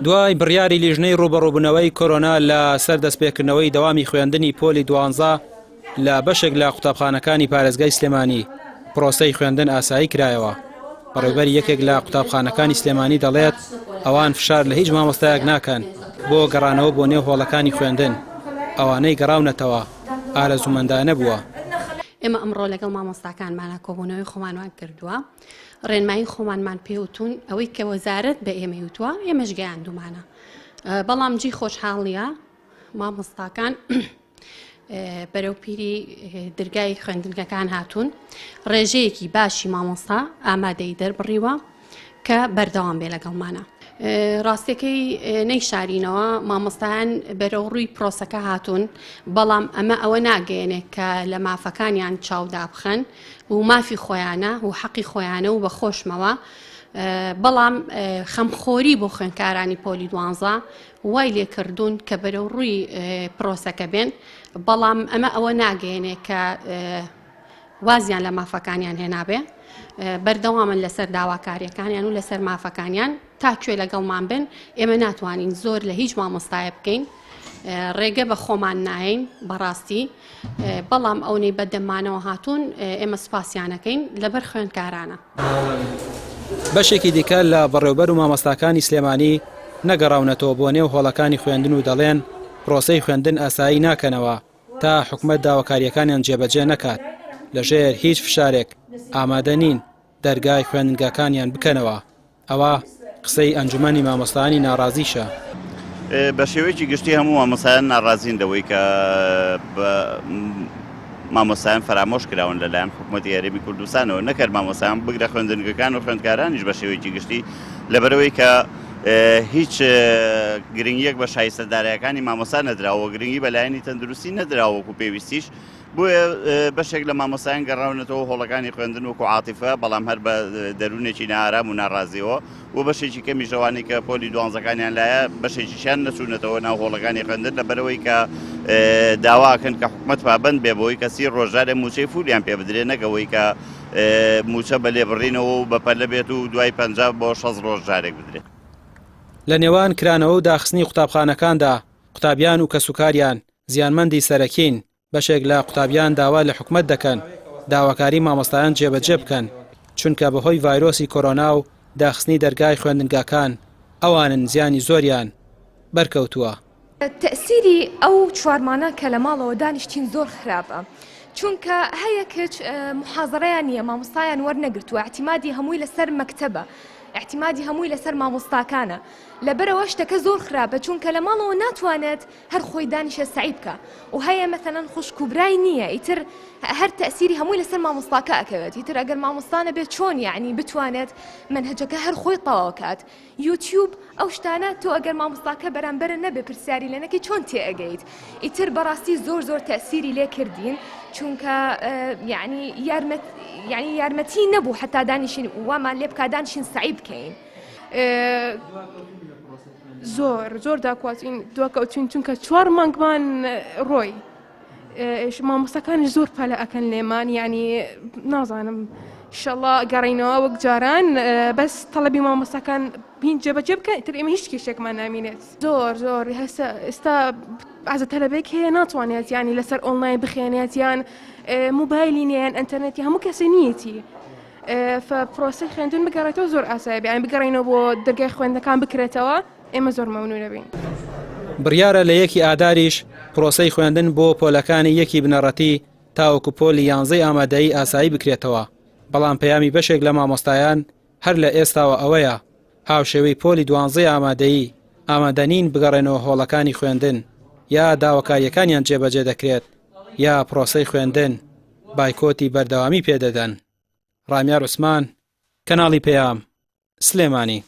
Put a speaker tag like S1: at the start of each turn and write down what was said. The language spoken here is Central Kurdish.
S1: دوای بڕیاری لیژنەی ڕوبەڕووبوونەوەی کۆرۆنا لە سەر دەستپێکردنەوەی دەوامی خوێندنی پۆلی 12 لە بەشێک لە قوتابخانەکانی پارێزگای سلێمانی پرۆسەی خوێندن ئاسایی کرایەوە. بەڕێوەبەری یەکێک لە قوتابخانەکانی سلێمانی دەڵێت ئەوان فشار لە هیچ مامۆستایەک ناکەن بۆ گەڕانەوە بۆ نێو هۆڵەکانی خوێندن. ئەوانەی گەڕاونەتەوە ئارەزومەندانە بووە.
S2: ئێمە ئەمڕۆ لەگەڵ مامۆستاکانمانە کۆبوونەوەی خۆمانوان کردووە. ڕێنمایی خۆمانمان پێوتون ئەوەی کە وەزارەت بە ئێمە وتووە ئێمەش گەیاندومانە. بەڵام جی خۆشحاڵیە مامۆستاکان بەرەوپیری دەرگای خوێندنگەکان هاتوون، ڕێژەیەکی باشی مامۆستا ئامادەی دەربڕیوە کە بەردەوام بێ لەگەڵمانە. ڕاستیەکەی نەیشارینەوە مامۆستایان بەرەوڕووی پرۆسەکە هاتوون، بەڵام ئەمە ئەوە ناگەێنێت کە لە مافەکانیان چاودا بخەن و مافی خۆیانە و حەقی خۆیانە و بە خۆشمەوە. بەڵام خەمخۆری بۆ خوێندکارانی پۆلی 12 وای لێکردوون کە بەرەوڕووی پرۆسەکە بێن، بەڵام ئەمە ئەوە ناگەێنێت کە وازیان لە مافەکانیان هێنابێ. بەردەوامن لەسەر داواکاریەکانیان و لەسەر مافەکانیان تاکوێ لەگەڵمان بن. ئێمە ناتوانین زۆر لە هیچ مامۆستایە بکەین، ڕێگە بە خۆمان ناین بەڕاستی، بەڵام ئەوەی بەدەمانەوە هاتوون ئێمە سوپاسیانەکەین لەبەر خوێندکارانە.
S1: بەشێکی دیکە لە بەڕێوەبەر و مامۆستاکانی سلێمانی نەگەڕاونەتەوە بۆ نێو هۆڵەکانی خوێندن و دەڵێن پرۆسەی خوێندن ئاسایی ناکەنەوە تا حکومەت داواکاریەکانیان جێبەجێ نەکات، لەژێر هیچ فشارێک ئامادە نین دەرگای خوێندنگەکانیان بکەنەوە. ئەوە قسەی ئەنجومەنی مامۆستایانی ناڕازیشە.
S3: بە شێوەیەکی گشتی هەموو مامۆستایان ناڕازین دەوەی کە مامۆستایان فرامۆش کراون لەلایەن حکوومەتی هەرێمی کوردستانەوە، نەکرد مامۆستایان بگرە خوێندنگەکان و خوێندکارانیش بە شێوەیەکی گشتی لەبەرەوەی کە هیچ گرنگیەک بە شایستەدارایەکانی مامۆستا نەدراوە، گرنگی بەلایەنی تەندروستی نەدراوەکو پێویستیش، بۆیە بەشێک لە مامۆستایان گەڕاونەتەوە هۆڵەکانی خوێندن وەکو عاتیفە، بەڵام هەر بە دەروونێکی نائارام و ناڕازیەوە و بەشێکی کەمی ژەوانی کە پۆلی 12ەکانیان لایە بەشێکیشیان نەچوونەتەوە ناو هۆڵەکانی خوێندن لەبەرەوەی کە داواکەن کە حکومەت پابەند بێ بۆی کەسی ڕۆژارێ موچەی فولیان پێ بدرێ، نەگەوەی کە موچە بە لێبڕینەوە و بەپەلە بێت و دوای 50 بۆ 60 ڕۆژ جارێک بدرێت.
S1: لە نێوان کرانەوە و داخستنی قوتابخانەکاندا قوتابیان و کەسوکاریان زیانمەندی سەرەکین. بەشێک لە قوتابیان داوا لە حکومەت دەکەن داواکاری مامۆستایان جێبەجێ بکەن، چونکە بەهۆی ڤایرۆسی کۆرۆنا و داخستنی دەرگای خوێندنگەکان ئەوانن زیانی زۆریان بەرکەوتووە.
S4: تەسیری ئەو چوارمانە کە لە ماڵەوە دانیشتین زۆر خراپە، چونکە هەیەکچ محازڕەیان نییە، مامۆستایان وەرنەگرتووە، احتیمادی هەمووی لەسەر مەکتەبە، احتیمادی هەمووی لەسەر مامۆستاکانە. لەبەرەوە شتەکە زۆر خراپە، چونکە لە ماڵەوە ناتوانێت هەر خۆی دانیشە سعی بکە و هەیە مەثەلاً خوشکوبرای نییە، ئیتر هەر تەسیری هەمووی لەسەر مامۆستاکە ئەکەوێت. ئیتر ئەگەر مامۆستانە بێت چۆن یعنی بتوانێت منهجەکە هەر خۆی تەواو کات. یوتیوب ئەو شتانە تۆ ئەگەر مامۆستاکە بەرامبەرە نەبێ پرسیاری لە نەکەی چۆن تێئەگەیت. ئیتر بەڕاستی زۆر تەسیری لێ کردین، چونکە یعنی یارمەتی نەبوو حتا دانیشین وامان لێ بکات دانیشین سعی بکەین.
S5: زۆر دواکەوتین چونکە 4 مانگمان ڕۆی مامۆستاکانی زۆر پەلە ئەکەن لێمان، یعنی نازانم ئینشەڵڵا گەڕینەوە وەک جاران، بەس تەڵەبی مامۆستاکان بین جێبەجێ بکەن، ئیتر ئێمە هیچ کێشێکمان نامینێت. زۆر ئێستا ئازە تەلەبێک هەیە ناتوانێت یعنی لەسەر ئۆنلاین بخێنێت، یان موبایلی نیان ئەنتەرنێتی هەموو کەسێ نیەتی. پرۆسەی خوێندن بگەڕێتەوە زۆر ئاسایە، یعنی بگەڕینەوە بۆ دەرگای خوێندنەکان بکرێتەوە، ئێمە زۆر مەمنون دەبین.
S1: بڕیارە لە یەکی ئاداریش پرۆسەی خوێندن بۆ پۆلەکانی یەکی بنەڕەتی تاوەکو پۆلی 11 ئامادەیی ئاسایی بکرێتەوە، بەڵام پەیامی بەشێک لە مامۆستایان هەر لە ئێستاوە ئەوەیە هاوشێوەی پۆلی 12 ئامادەیی ئامادەنین بگەڕێنەوە هۆڵەکانی خوێندن، یا داواکاریەکانیان جێبەجێ دەکرێت یا پرۆسەی خوێندن بایکۆتی بەردەوامی پێدەدەن. ڕامیار عوسمان، کەناڵی پەیام، سلێمانی.